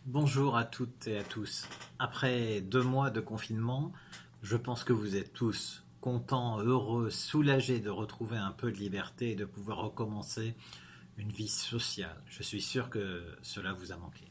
Bonjour à toutes et à tous. Après 2 mois de confinement, je pense que vous êtes tous contents, heureux, soulagés de retrouver un peu de liberté et de pouvoir recommencer une vie sociale. Je suis sûr que cela vous a manqué.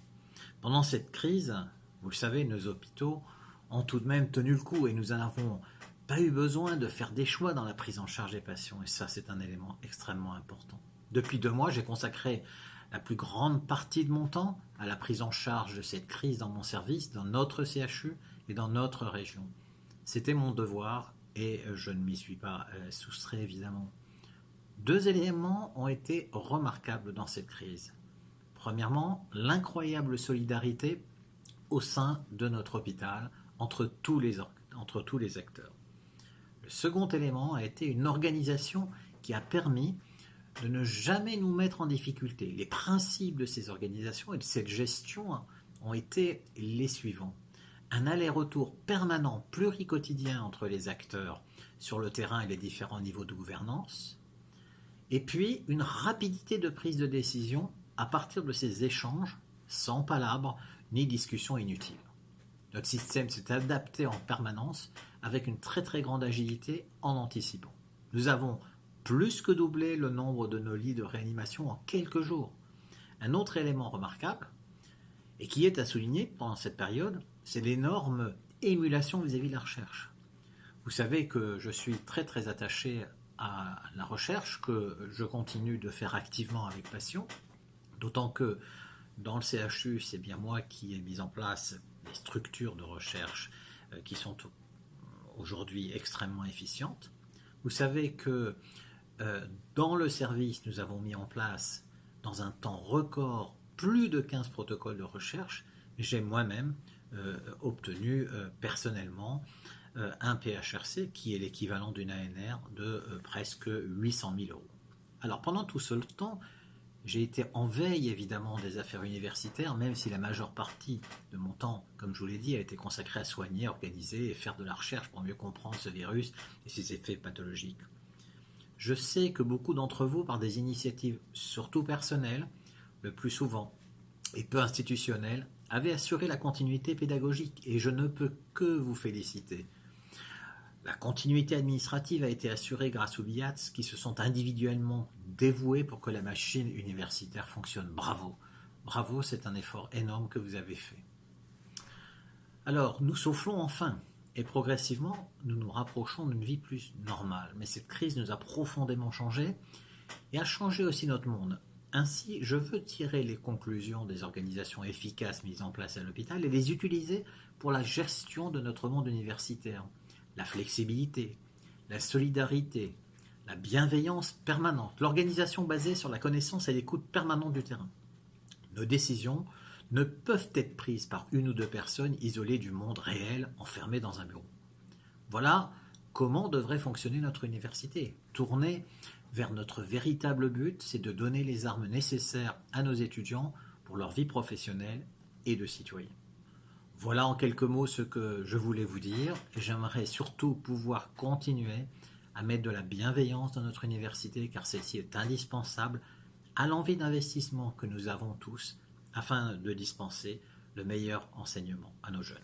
Pendant cette crise, vous le savez, nos hôpitaux ont tout de même tenu le coup et nous n'avons pas eu besoin de faire des choix dans la prise en charge des patients. Et ça, c'est un élément extrêmement important. Depuis 2 mois, j'ai consacré la plus grande partie de mon temps à la prise en charge de cette crise dans mon service, dans notre CHU et dans notre région. C'était mon devoir et je ne m'y suis pas soustrait évidemment. 2 éléments ont été remarquables dans cette crise. Premièrement, l'incroyable solidarité au sein de notre hôpital entre tous les acteurs. Le second élément a été une organisation qui a permis de ne jamais nous mettre en difficulté. Les principes de ces organisations et de cette gestion ont été les suivants. Un aller-retour permanent, pluriquotidien entre les acteurs sur le terrain et les différents niveaux de gouvernance, et puis une rapidité de prise de décision à partir de ces échanges, sans palabres ni discussions inutiles. Notre système s'est adapté en permanence avec une très très grande agilité en anticipant. Nous avons plus que doublé le nombre de nos lits de réanimation en quelques jours. Un autre élément remarquable, et qui est à souligner pendant cette période, c'est l'énorme émulation vis-à-vis de la recherche. Vous savez que je suis très très attaché à la recherche, que je continue de faire activement avec passion, d'autant que dans le CHU, c'est bien moi qui ai mis en place les structures de recherche qui sont aujourd'hui extrêmement efficientes. Vous savez que dans le service, nous avons mis en place, dans un temps record, plus de 15 protocoles de recherche. J'ai moi-même obtenu personnellement un PHRC qui est l'équivalent d'une ANR de presque 800 000 euros. Alors pendant tout ce temps, j'ai été en veille évidemment des affaires universitaires, même si la majeure partie de mon temps, comme je vous l'ai dit, a été consacrée à soigner, organiser et faire de la recherche pour mieux comprendre ce virus et ses effets pathologiques. Je sais que beaucoup d'entre vous, par des initiatives surtout personnelles, le plus souvent, et peu institutionnelles, avaient assuré la continuité pédagogique et je ne peux que vous féliciter. La continuité administrative a été assurée grâce aux BIATS qui se sont individuellement dévoués pour que la machine universitaire fonctionne. Bravo, bravo, c'est un effort énorme que vous avez fait. Alors, nous soufflons enfin. Et progressivement, nous nous rapprochons d'une vie plus normale. Mais cette crise nous a profondément changé et a changé aussi notre monde. Ainsi, je veux tirer les conclusions des organisations efficaces mises en place à l'hôpital et les utiliser pour la gestion de notre monde universitaire. La flexibilité, la solidarité, la bienveillance permanente, l'organisation basée sur la connaissance et l'écoute permanente du terrain. Nos décisions ne peuvent être prises par une ou deux personnes isolées du monde réel, enfermées dans un bureau. Voilà comment devrait fonctionner notre université. Tourner vers notre véritable but, c'est de donner les armes nécessaires à nos étudiants pour leur vie professionnelle et de citoyen. Voilà en quelques mots ce que je voulais vous dire. J'aimerais surtout pouvoir continuer à mettre de la bienveillance dans notre université car celle-ci est indispensable à l'envie d'investissement que nous avons tous afin de dispenser le meilleur enseignement à nos jeunes.